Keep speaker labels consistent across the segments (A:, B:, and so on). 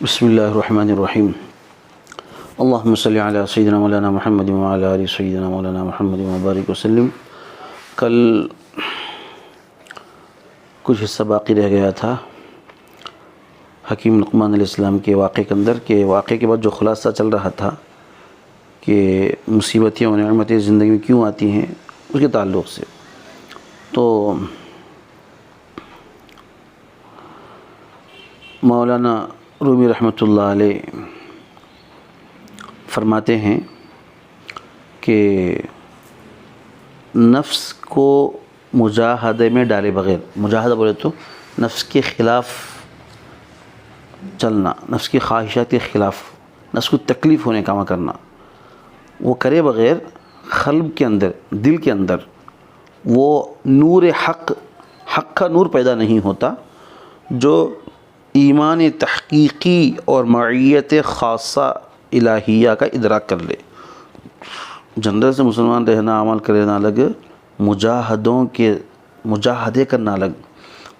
A: بسم اللہ الرحمن الرحیم اللہم صلی علی سیدنا مولانا محمد وعلی آل سیدنا مولانا محمد وبارک وسلم۔ کل کچھ حصہ باقی رہ گیا تھا حکیم لقمان علیہ السلام کے واقعے کے اندر، کہ واقعے کے بعد جو خلاصہ چل رہا تھا کہ مصیبتیں و نعمتیں زندگی میں کیوں آتی ہیں اس کے تعلق سے، تو مولانا رومی رحمۃ اللہ علیہ فرماتے ہیں کہ نفس کو مجاہدے میں ڈالے بغیر، مجاہدہ بولے تو نفس کے خلاف چلنا، نفس کی خواہشات کے خلاف، نفس کو تکلیف ہونے کا کام کرنا، وہ کرے بغیر قلب کے اندر، دل کے اندر وہ نور حق کا نور پیدا نہیں ہوتا جو ایمان تحقیقی اور معیت خاصہ الہیہ کا ادراک کر لے۔ جنرل سے مسلمان رہنا، عمل کرنا الگ، مجاہدے کرنا الگ۔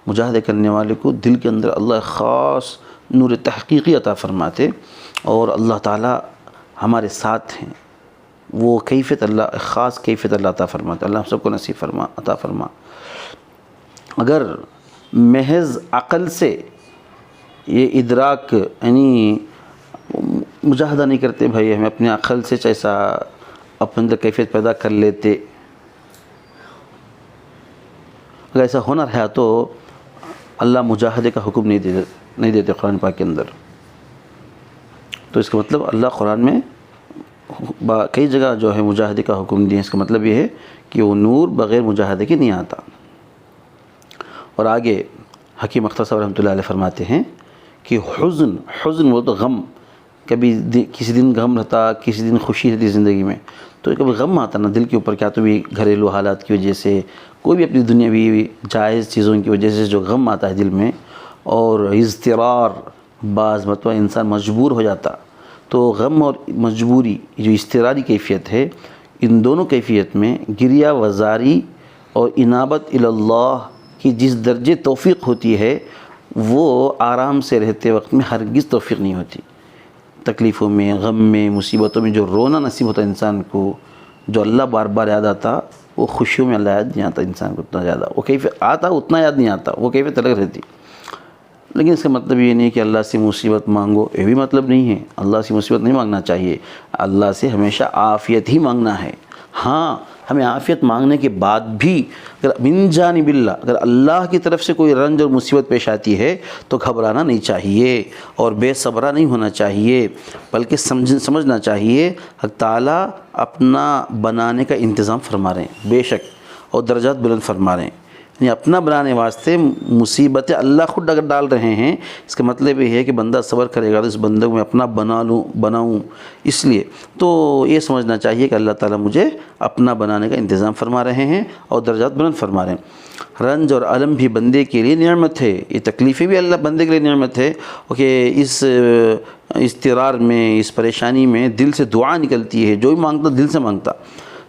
A: مجاہدے کرنے والے کو دل کے اندر اللہ خاص نور تحقیقی عطا فرماتے، اور اللہ تعالی ہمارے ساتھ ہیں، وہ کیفیت اللہ، خاص کیفیت اللہ عطا فرماتے۔ اللہ ہم سب کو نصیب فرما، عطا فرما۔ اگر محض عقل سے یہ ادراک، یعنی مجاہدہ نہیں کرتے بھائی، ہمیں اپنے عقل سے جیسا اپنے اندر کیفیت پیدا کر لیتے، اگر ایسا ہنر ہے تو اللہ مجاہدے کا حکم نہیں دیتے قرآن پاک کے اندر۔ تو اس کا مطلب اللہ قرآن میں کئی جگہ جو ہے مجاہدے کا حکم دیا، اس کا مطلب یہ ہے کہ وہ نور بغیر مجاہدے کے نہیں آتا۔ اور آگے حکیم اختر صاحب رحمۃ اللہ علیہ فرماتے ہیں کہ حزن وہ تو غم، کبھی کسی دن غم رہتا، کسی دن خوشی رہتی زندگی میں، تو کبھی غم آتا نا دل کے اوپر، کیا تو بھی گھریلو حالات کی وجہ سے، کوئی بھی اپنی دنیاوی جائز چیزوں کی وجہ سے جو غم آتا ہے دل میں، اور اضطرار، بعض مرتبہ انسان مجبور ہو جاتا، تو غم اور مجبوری جو اضطراری کیفیت ہے، ان دونوں کیفیت میں گریہ وزاری اور انابت اللہ کی جس درجے توفیق ہوتی ہے، وہ آرام سے رہتے وقت میں ہرگز توفیق نہیں ہوتی۔ تکلیفوں میں، غم میں، مصیبتوں میں جو رونا نصیب ہوتا ہے انسان کو، جو اللہ بار بار یاد آتا، وہ خوشیوں میں اللہ یاد نہیں آتا انسان کو اتنا زیادہ، وہ کیفیت آتا اتنا یاد نہیں آتا، وہ کیفیت الگ رہتی۔ لیکن اس کا مطلب یہ نہیں کہ اللہ سے مصیبت مانگو، یہ بھی مطلب نہیں ہے، اللہ سے مصیبت نہیں مانگنا چاہیے، اللہ سے ہمیشہ عافیت ہی مانگنا ہے۔ ہاں، ہمیں عافیت مانگنے کے بعد بھی اگر من جانب اللہ، اگر اللہ کی طرف سے کوئی رنج اور مصیبت پیش آتی ہے تو گھبرانا نہیں چاہیے اور بے صبرا نہیں ہونا چاہیے، بلکہ سمجھنا چاہیے حق تعالیٰ اپنا بنانے کا انتظام فرما رہے ہیں، بے شک، اور درجات بلند فرما رہے ہیں۔ یعنی اپنا بنانے واسطے مصیبتیں اللہ خود اگر ڈال رہے ہیں، اس کا مطلب یہ ہے کہ بندہ صبر کرے گا تو اس بندے کو میں اپنا بناؤں، اس لیے تو یہ سمجھنا چاہیے کہ اللہ تعالیٰ مجھے اپنا بنانے کا انتظام فرما رہے ہیں اور درجات بلند فرما رہے ہیں۔ رنج اور علم بھی بندے کے لیے نعمت ہے، یہ تکلیفیں بھی اللہ بندے کے لیے نعمت ہے، کہ اس اضطرار میں، اس پریشانی میں دل سے دعا نکلتی ہے، جو بھی مانگتا دل سے مانگتا۔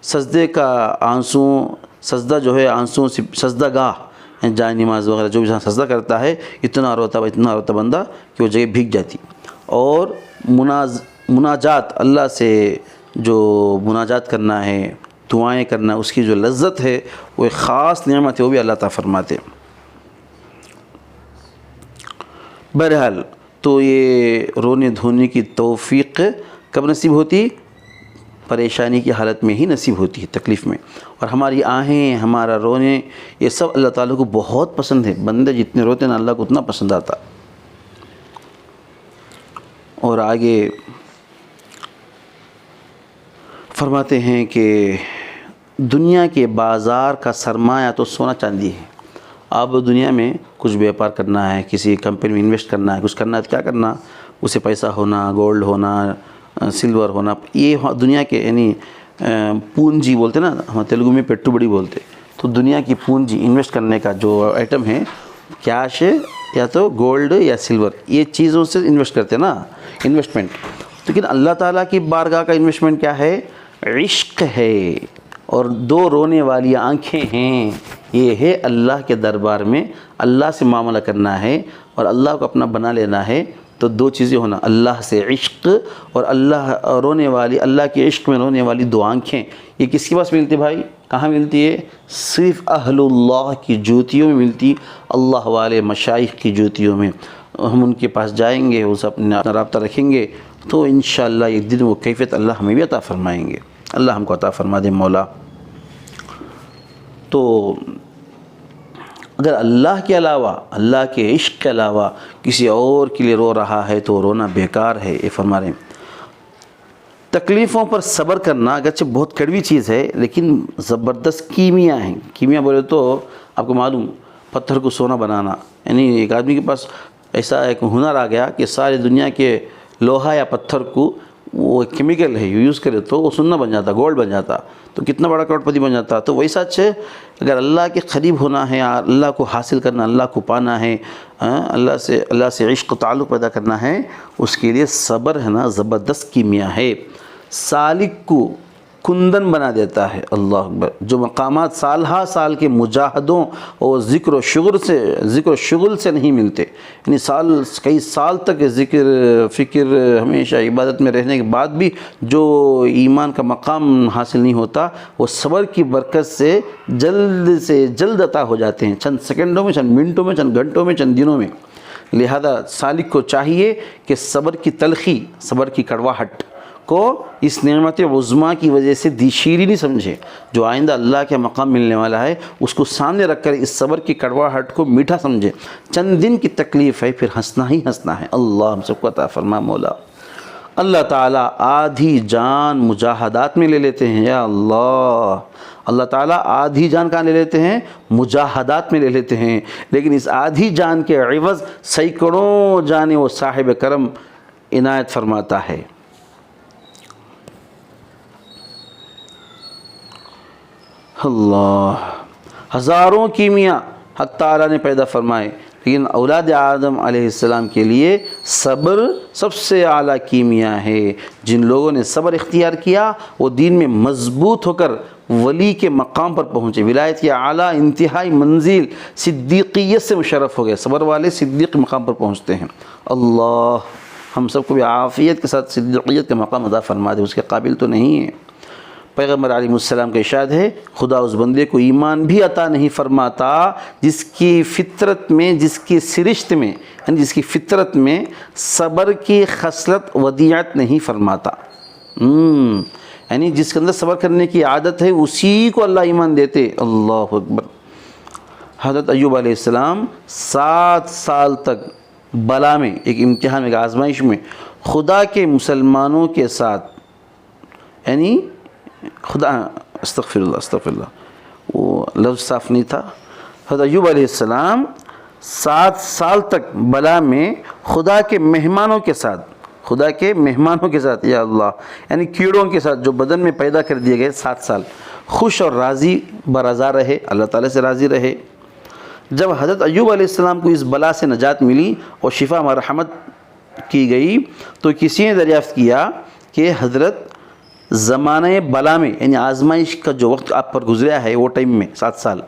A: سجدے کا آنسو، سجدہ جو ہے آنسوں سے، سجدہ گاہ جائے نماز وغیرہ جو بھی سجدہ کرتا ہے، اتنا روتا بندہ کہ وہ جگہ بھیگ جاتی۔ اور مناجات، اللہ سے جو مناجات کرنا ہے، دعائیں کرنا، اس کی جو لذت ہے وہ ایک خاص نعمت ہے، وہ بھی اللہ تعالیٰ فرماتے۔ بہرحال تو یہ رونے دھونے کی توفیق کب نصیب ہوتی؟ پریشانی کی حالت میں ہی نصیب ہوتی ہے، تکلیف میں۔ اور ہماری آہیں، ہمارا رونے، یہ سب اللہ تعالیٰ کو بہت پسند ہے۔ بندے جتنے روتے ہیں اللہ کو اتنا پسند آتا۔ اور آگے فرماتے ہیں کہ دنیا کے بازار کا سرمایہ تو سونا چاندی ہے۔ اب دنیا میں کچھ بیوپار کرنا ہے، کسی کمپنی میں انویسٹ کرنا ہے، کچھ کرنا ہے، تو کیا کرنا؟ اسے پیسہ ہونا، گولڈ ہونا، سلور ہونا، یہ دنیا کے، یعنی پونجی بولتے نا، ہم تیلگو میں پیٹو بڑی بولتے، تو دنیا کی پونجی انویسٹ کرنے کا جو آئٹم ہے، کیش ہے یا تو گولڈ یا سلور، یہ چیزوں سے انویسٹ کرتے نا، انویسٹمنٹ۔ لیکن اللہ تعالیٰ کی بارگاہ کا انویسٹمنٹ کیا ہے؟ عشق ہے، اور دو رونے والی آنکھیں ہیں۔ یہ ہے اللہ کے دربار میں اللہ سے معاملہ کرنا ہے اور اللہ کو اپنا بنا لینا ہے، تو دو چیزیں ہونا، اللہ سے عشق اور رونے والی، اللہ کے عشق میں رونے والی دو آنکھیں، یہ کس کے پاس ملتی بھائی؟ کہاں ملتی ہے؟ صرف اہل اللہ کی جوتیوں میں ملتی، اللہ والے مشائخ کی جوتیوں میں۔ ہم ان کے پاس جائیں گے، اس اپنا رابطہ رکھیں گے تو انشاءاللہ ایک دن وہ کیفیت اللہ ہمیں بھی عطا فرمائیں گے۔ اللہ ہم کو عطا فرما دے مولا۔ تو اگر اللہ کے علاوہ، اللہ کے عشق کے علاوہ کسی اور کے لیے رو رہا ہے تو رونا بیکار ہے۔ یہ فرما رہے ہیں تکلیفوں پر صبر کرنا اگرچہ بہت کڑوی چیز ہے لیکن زبردست کیمیا ہیں۔ کیمیا بولے تو آپ کو معلوم، پتھر کو سونا بنانا، یعنی ایک آدمی کے پاس ایسا ایک ہنر آ گیا کہ ساری دنیا کے لوہا یا پتھر کو وہ کیمیکل ہے یوز کرے تو وہ سونا بن جاتا، گولڈ بن جاتا، تو کتنا بڑا کروڑ پتی بن جاتا۔ تو ویسا اچھے اگر اللہ کے قریب ہونا ہے، اللہ کو حاصل کرنا، اللہ کو پانا ہے، اللہ سے عشق و تعلق پیدا کرنا ہے، اس کے لیے صبر ہے نا زبردست کیمیا ہے، سالک کو کندن بنا دیتا ہے۔ اللہ اکبر۔ جو مقامات سال ہا سال کے مجاہدوں اور ذکر و شغل سے نہیں ملتے، یعنی کئی سال تک ذکر فکر ہمیشہ عبادت میں رہنے کے بعد بھی جو ایمان کا مقام حاصل نہیں ہوتا، وہ صبر کی برکت سے جلد عطا ہو جاتے ہیں، چند سیکنڈوں میں، چند منٹوں میں، چند گھنٹوں میں، چند دنوں میں۔ لہذا سالک کو چاہیے کہ صبر کی تلخی، صبر کی کڑواہٹ کو اس نعمت عظمیٰ کی وجہ سے شیریں نہیں سمجھے، جو آئندہ اللہ کے مقام ملنے والا ہے اس کو سامنے رکھ کر اس صبر کی کڑواہٹ کو میٹھا سمجھے۔ چند دن کی تکلیف ہے، پھر ہنسنا ہی ہنسنا ہے۔ اللہ ہم سب کو عطا فرما مولا۔ اللہ تعالیٰ آدھی جان مجاہدات میں لے لیتے ہیں، یا اللہ، اللہ تعالیٰ آدھی جان کہاں لے لیتے ہیں؟ مجاہدات میں لے لیتے ہیں، لیکن اس آدھی جان کے عوض سینکڑوں جانیں وہ صاحب کرم عنایت فرماتا ہے۔ اللہ، ہزاروں کیمیا حق تعالیٰ نے پیدا فرمائے، لیکن اولاد آدم علیہ السلام کے لیے صبر سب سے اعلیٰ کیمیا ہے۔ جن لوگوں نے صبر اختیار کیا وہ دین میں مضبوط ہو کر ولی کے مقام پر پہنچے، ولایت کی اعلیٰ انتہائی منزل صدیقیت سے مشرف ہو گئے۔ صبر والے صدیق مقام پر پہنچتے ہیں۔ اللہ ہم سب کو بھی عافیت کے ساتھ صدیقیت کا مقام عطا فرما دے، اس کے قابل تو نہیں ہے۔ پیغمبر علیہ السلام کا ارشاد ہے، خدا اس بندے کو ایمان بھی عطا نہیں فرماتا جس کی فطرت میں، جس کی سرشت میں، یعنی جس کی فطرت میں صبر کی خصلت ودیعت نہیں فرماتا۔ یعنی جس کے اندر صبر کرنے کی عادت ہے اسی کو اللہ ایمان دیتے۔ اللہ اکبر۔ حضرت ایوب علیہ السلام 7 سال تک بلا میں، ایک امتحان میں، ایک آزمائش میں خدا کے مسلمانوں کے ساتھ، یعنی خدا استغفر اللہ وہ لفظ صاف نہیں تھا۔ حضرت ایوب علیہ السلام 7 سال تک بلا میں خدا کے مہمانوں کے ساتھ، یا اللہ، یعنی کیڑوں کے ساتھ جو بدن میں پیدا کر دیے گئے، 7 سال خوش اور راضی برضا رہے، اللہ تعالیٰ سے راضی رہے۔ جب حضرت ایوب علیہ السلام کو اس بلا سے نجات ملی اور شفا مرحمت کی گئی تو کسی نے دریافت کیا کہ حضرت زمانہ بلا میں، یعنی آزمائش کا جو وقت آپ پر گزرا ہے وہ ٹائم میں 7 سال،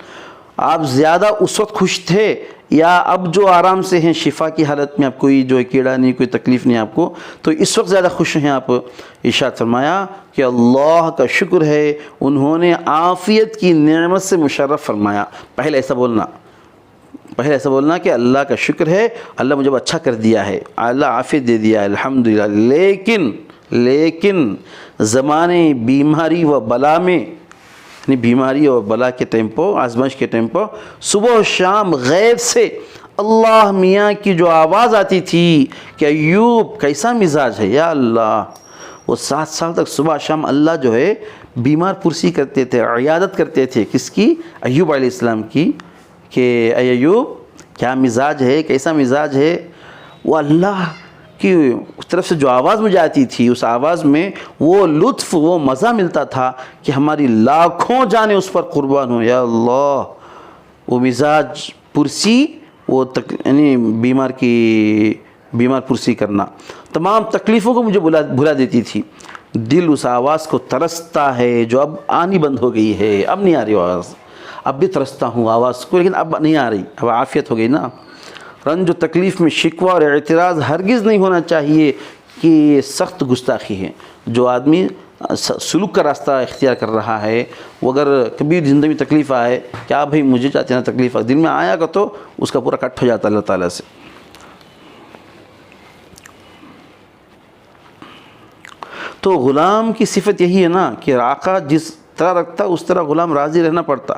A: آپ زیادہ اس وقت خوش تھے یا اب جو آرام سے ہیں شفا کی حالت میں، آپ کوئی جو کیڑا نہیں، کوئی تکلیف نہیں آپ کو، تو اس وقت زیادہ خوش ہیں آپ؟ ارشاد فرمایا کہ اللہ کا شکر ہے انہوں نے عافیت کی نعمت سے مشرف فرمایا۔ پہلے ایسا بولنا کہ اللہ کا شکر ہے، اللہ مجھے اچھا کر دیا ہے، اللہ عافیت دے دیا ہے، الحمدللہ۔ لیکن زمانے بیماری و بلا میں، یعنی بیماری اور بلا کے ٹائم پر، آزمائش کے ٹائم پر، صبح و شام غیب سے اللہ میاں کی جو آواز آتی تھی کہ ایوب کیسا مزاج ہے، یا اللہ، وہ 7 سال تک صبح شام اللہ جو ہے بیمار پرسی کرتے تھے، عیادت کرتے تھے، کس کی؟ ایوب علیہ السلام کی، کہ اے ایوب کیا مزاج ہے، کیسا مزاج ہے۔ وہ اللہ کی طرف سے جو آواز مجھے آتی تھی، اس آواز میں وہ لطف، وہ مزہ ملتا تھا کہ ہماری لاکھوں جانیں اس پر قربان ہوں، یا اللہ۔ وہ مزاج پرسی، وہ یعنی بیمار پرسی کرنا، تمام تکلیفوں کو مجھے بھلا دیتی تھی۔ دل اس آواز کو ترستا ہے جو اب آنی بند ہو گئی ہے، اب نہیں آ رہی آواز، اب بھی ترستا ہوں آواز کو، لیکن اب نہیں آ رہی، اب عافیت ہو گئی نا۔ رنج و تکلیف میں شکوہ اور اعتراض ہرگز نہیں ہونا چاہیے کہ یہ سخت گستاخی ہے۔ جو آدمی سلوک کا راستہ اختیار کر رہا ہے، وہ اگر کبھی زندگی میں تکلیف آئے، کیا بھائی مجھے چاہتے ہیں تکلیف دل میں آیا گا تو اس کا پورا کٹ ہو جاتا ہے اللہ تعالیٰ سے۔ تو غلام کی صفت یہی ہے نا کہ آقا جس طرح رکھتا اس طرح غلام راضی رہنا پڑتا۔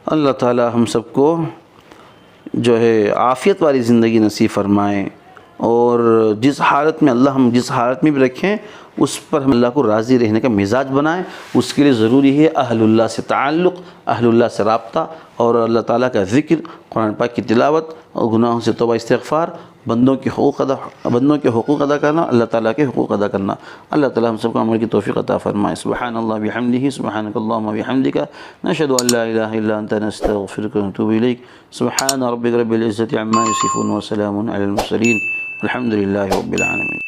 A: اللہ تعالیٰ ہم سب کو جو ہے عافیت والی زندگی نصیب فرمائے، اور جس حالت میں ہم جس حالت میں بھی رکھیں اس پر ہم اللہ کو راضی رہنے کا مزاج بنائیں۔ اس کے لیے ضروری ہے اہل اللہ سے تعلق، اہل اللہ سے رابطہ، اور اللہ تعالیٰ کا ذکر، قرآن پاک کی تلاوت، اور گناہوں سے توبہ استغفار، بندوں کے حقوق ادا کرنا، اللہ تعالیٰ کے حقوق ادا کرنا۔ اللہ تعالیٰ ہم سب کو عمل کی توفیق عطا فرمائے۔ سبحان اللہ بحمدہ، سبحانک اللہم وبحمدک، نشہد ان لا الہ الا انت، نستغفرک ونتوب الیک۔ سبحان ربک رب العزۃ عما یصفون، وسلام علی المرسلین، الحمد للہ رب العالمین۔